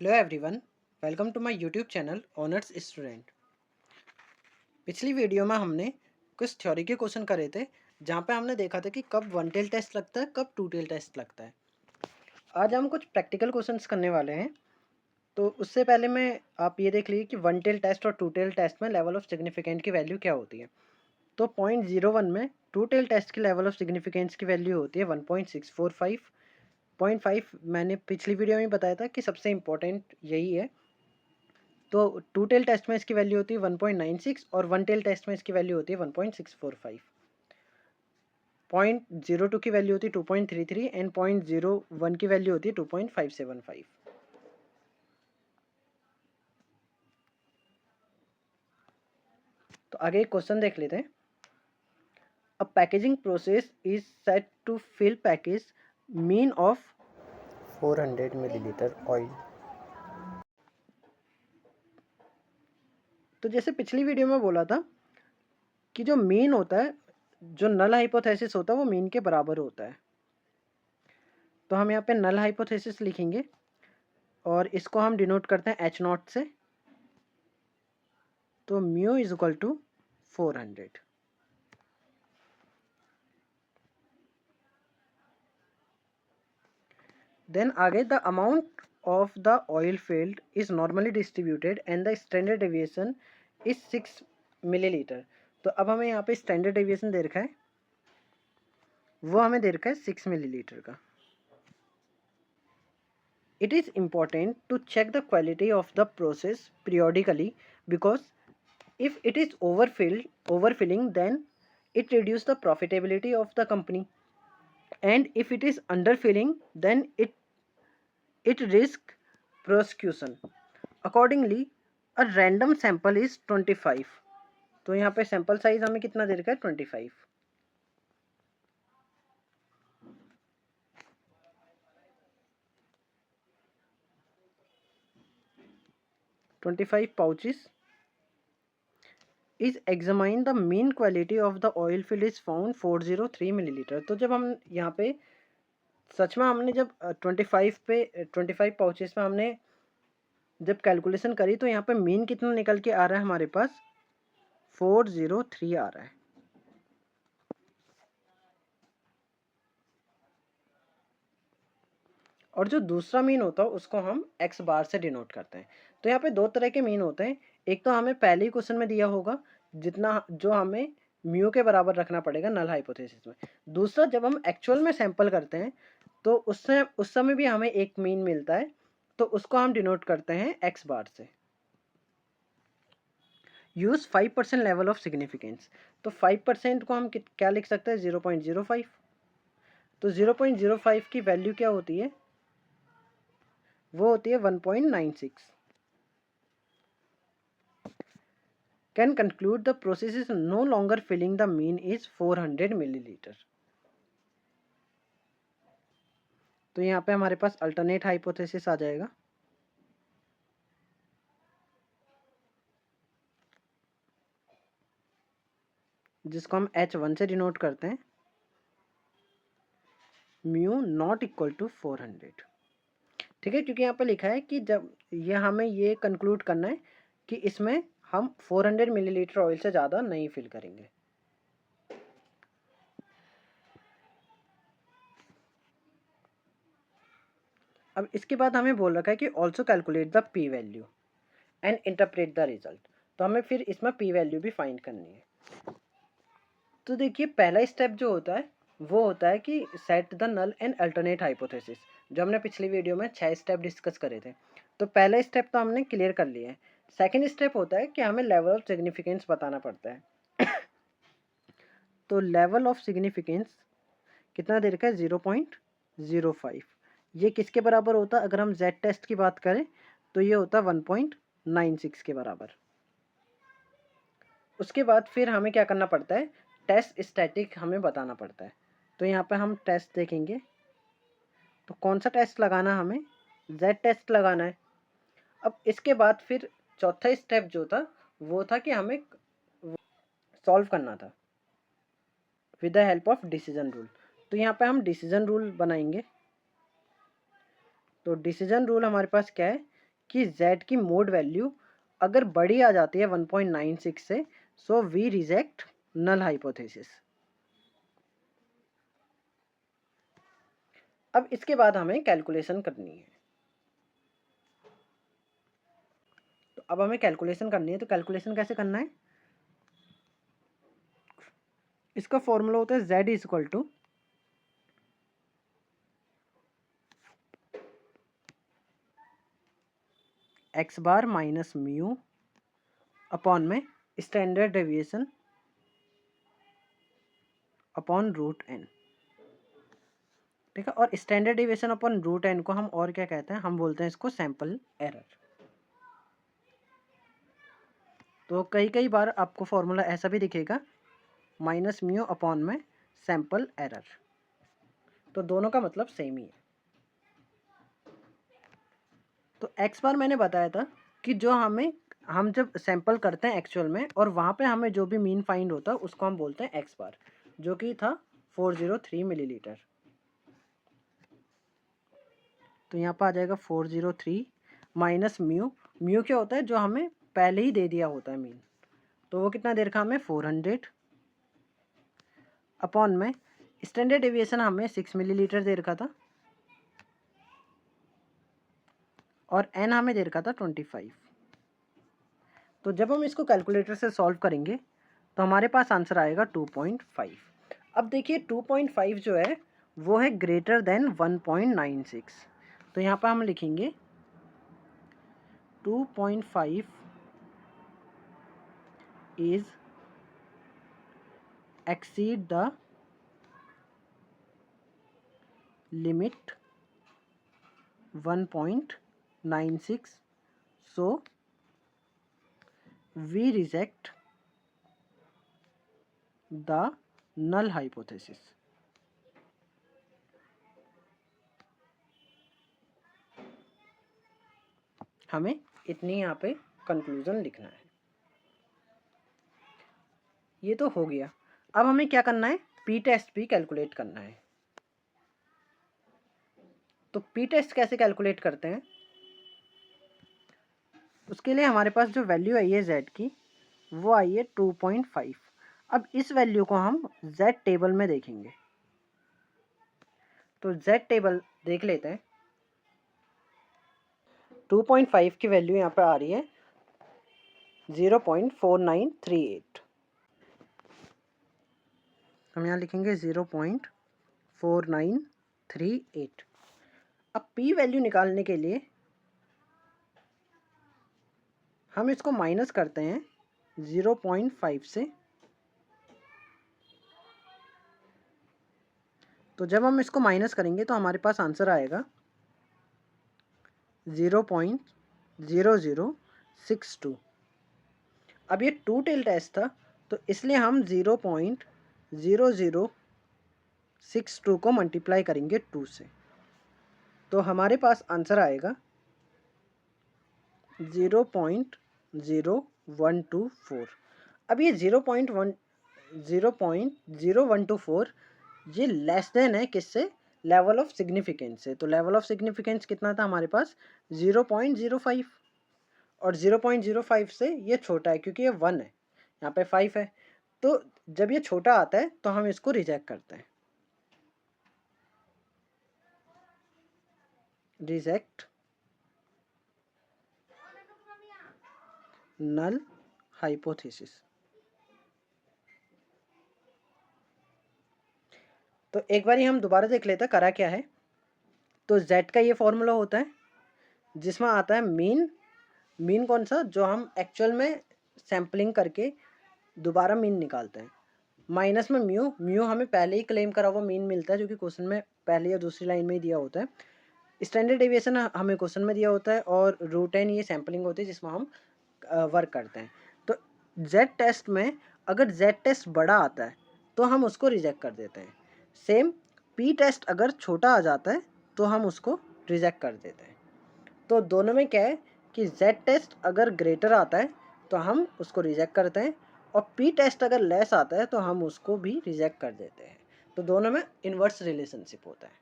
Hello everyone, welcome to my YouTube channel honours student. पिछली video में हमने कुछ थ्योरी के क्वेश्चन करे थे, जहाँ पे हमने देखा था कि कब वन टेल टेस्ट लगता है, कब टू टेल टेस्ट लगता है। आज हम कुछ प्रैक्टिकल क्वेश्चंस करने वाले हैं। तो उससे पहले मैं आप ये देख लीजिए कि वन टेल टेस्ट और टू टेल टेस्ट में लेवल ऑफ सिग्निफिकेंट की वैल्यू क्या होती है। तो 0.01 में टू टेल टेस्ट की लेवल ऑफ सिग्निफिकेंस की वैल्यू होती है 1.645। 0.5 मैंने पिछली वीडियो में बताया था कि सबसे इम्पोर्टेंट यही है। तो टू टेल टेस्ट में इसकी वैल्यू होती है 1.96 और वन टेल टेस्ट में इसकी वैल्यू होती है 1.645। 0.02 की वैल्यू होती है 2.33 एंड 0.01 की वैल्यू होती है 2.575। तो आगे एक क्वेश्चन देख लेते हैं। Uh packaging process is set to fill package mean of 400 millilitre oil. तो जैसे पिछली वीडियो में बोला था कि जो मीन होता है, जो नल हाइपोथेसिस होता है, वो मीन के बराबर होता है। तो हम यहाँ पे नल हाइपोथेसिस लिखेंगे और इसको हम डिनोट करते हैं एच नॉट से। तो mu is equal to 400। Then आगे the amount of the oil field is normally distributed and the standard deviation is 6 millilitre. तो अब हमें यहाँ पे स्टैंडर्ड डेविएशन दे रखा है, वो हमें दे रखा है 6 मिलीलीटर का। It is important to check the quality of the process periodically because if it is overfilling, then it reduces the profitability of the company, and if it is underfilling, then it risks prosecution. Accordingly, a random sample is 25. तो यहाँ पे sample size हमें कितना दे रखा है 25। 25 pouches is examine the mean quality of the oil fill is found 403 millilitre. तो जब हम यहाँ पे सच में हमने जब 25 पाउचेस में हमने जब कैलकुलेशन करी, तो यहाँ पे मीन कितना निकल के आ रहा है हमारे पास 403 आ रहा है। और जो दूसरा मीन होता है उसको हम एक्स बार से डिनोट करते हैं। तो यहाँ पे दो तरह के मीन होते हैं। एक तो हमें पहले ही क्वेश्चन में दिया होगा जितना, जो हमें म्यू के बराबर रखना पड़ेगा नल हाइपोथेसिस में। दूसरा, जब हम एक्चुअल में सैंपल करते हैं तो उस समय भी हमें एक मीन मिलता है, तो उसको हम डिनोट करते हैं एक्स बार से। Use 5% level of significance. तो 5% को हम क्या लिख सकते हैं 0.05। तो 0.05 की वैल्यू क्या होती है, वो होती है 1.96। Can conclude the process is no longer filling the mean is 400 millilitre. तो यहाँ पे हमारे पास अल्टरनेट हाइपोथेसिस आ जाएगा। जिसको हम H1 से डिनोट करते हैं, म्यू नॉट इक्वल टू 400। ठीक है, क्योंकि यहाँ पे लिखा है कि जब ये हमें ये कंक्लूड करना है कि इसमें हम 400 मिलीलीटर ऑयल से ज़्यादा नहीं फिल करेंगे। अब इसके बाद हमें बोल रखा है कि also calculate the P value and interpret the result. तो हमें फिर इसमें पी वैल्यू भी फाइंड करनी है। तो देखिए, पहला स्टेप जो होता है वो होता है कि set the null and alternate hypothesis, जो हमने पिछली वीडियो में 6 स्टेप डिस्कस करे थे। तो पहला स्टेप तो हमने क्लियर कर लिया है। सेकेंड स्टेप होता है कि हमें लेवल ऑफ सिग्निफिकेंस बताना पड़ता है। तो लेवल ऑफ सिग्निफिकेंस कितना दे रखा है 0.05। ये किसके बराबर होता है, अगर हम जेड टेस्ट की बात करें तो ये होता है 1.96 के बराबर। उसके बाद फिर हमें क्या करना पड़ता है, टेस्ट स्टैटिक हमें बताना पड़ता है। तो यहाँ पे हम टेस्ट देखेंगे, तो कौन सा टेस्ट लगाना, हमें जेड टेस्ट लगाना है। अब इसके बाद फिर चौथा स्टेप जो था वो था कि हमें सॉल्व करना था with the help of decision rule. तो यहाँ पे हम डिसीजन रूल बनाएंगे। तो डिसीजन रूल हमारे पास क्या है कि z की मोड वैल्यू अगर बड़ी आ जाती है 1.96 से, so we reject null hypothesis. अब इसके बाद हमें कैलकुलेशन करनी है। तो अब हमें कैलकुलेशन करनी है, तो कैलकुलेशन कैसे करना है? इसका फॉर्मूला होता है z is equal to x bar minus mu upon में standard deviation upon root n. ठीक है, और standard deviation upon root n को हम और क्या कहते हैं? हम बोलते हैं इसको सैंपल एरर। तो कई कई बार आपको फॉर्मूला ऐसा भी दिखेगा, माइनस म्यू अपॉन में सैंपल एरर, तो दोनों का मतलब सेम ही है। तो एक्स बार मैंने बताया था कि जो हम जब सैंपल करते हैं एक्चुअल में और वहाँ पे हमें जो भी मीन फाइंड होता है उसको हम बोलते हैं एक्स बार, जो कि था 403 मिलीलीटर। तो यहाँ पर आ जाएगा 403 माइनस म्यू। म्यू क्या होता है? जो हमें पहले ही दे दिया होता है मीन, तो वो कितना दे रखा हमें? 400 अपॉन में स्टैंडर्ड डेविएशन हमें 6 मिलीलीटर दे रखा था और एन हमें दे रखा था 25। तो जब हम इसको कैलकुलेटर से सॉल्व करेंगे तो हमारे पास आंसर आएगा 2.5। अब देखिए 2.5 जो है वो है ग्रेटर देन 1.96। तो यहाँ पर हम लिखेंगे 2.5 is exceed the limit 1.96, so we reject the null hypothesis। हमें इतनी यहाँ पे कंक्लूजन लिखना है। ये तो हो गया। अब हमें क्या करना है? पी टेस्ट भी कैलकुलेट करना है। तो पी टेस्ट कैसे कैलकुलेट करते हैं? उसके लिए हमारे पास जो वैल्यू आई है z की, वो आई है 2.5। अब इस वैल्यू को हम z टेबल में देखेंगे। तो z टेबल देख लेते हैं। 2.5 की वैल्यू यहाँ पे आ रही है 0.4938। हम यहाँ लिखेंगे 0.4938। अब p वैल्यू निकालने के लिए हम इसको माइनस करते हैं 0.5 से। तो जब हम इसको माइनस करेंगे तो हमारे पास आंसर आएगा 0.0062। अब ये टू टेल टेस्ट था, तो इसलिए हम 0.0062 को मल्टीप्लाई करेंगे 2 से, तो हमारे पास आंसर आएगा 0.0124। अब ये 0.0124 ये लेस देन है किससे? लेवल ऑफ सिग्निफिकेंस से। तो लेवल ऑफ सिग्निफिकेंस कितना था हमारे पास? 0.05, और 0.05 से ये छोटा है क्योंकि ये 1 है, यहाँ पे 5 है। तो जब ये छोटा आता है तो हम इसको रिजेक्ट करते हैं। Reject null hypothesis. तो एक बार हम दोबारा देख लेते हैं करा क्या है। तो z का ये फॉर्मूला होता है जिसमें आता है मीन कौन सा? जो हम एक्चुअल में सैम्पलिंग करके दोबारा मीन निकालते हैं। माइनस में म्यू हमें पहले ही क्लेम करा हुआ मीन मिलता है, जो कि क्वेश्चन में पहले या दूसरी लाइन में ही दिया होता है। स्टैंडर्ड डेविएशन हमें क्वेश्चन में दिया होता है, और रूट एन ये सैम्पलिंग होती है जिसमें हम वर्क करते हैं। तो z टेस्ट में अगर z टेस्ट बड़ा आता है तो हम उसको रिजेक्ट कर देते हैं। सेम p टेस्ट अगर छोटा आ जाता है तो हम उसको रिजेक्ट कर देते हैं। तो दोनों में क्या है कि z टेस्ट अगर ग्रेटर आता है तो हम उसको रिजेक्ट करते हैं, और p टेस्ट अगर लेस आता है तो हम उसको भी रिजेक्ट कर देते हैं। तो दोनों में इन्वर्स रिलेशनशिप होता है।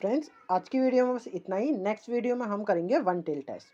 फ्रेंड्स, आज की वीडियो में बस इतना ही। नेक्स्ट वीडियो में हम करेंगे वन टेल टेस्ट।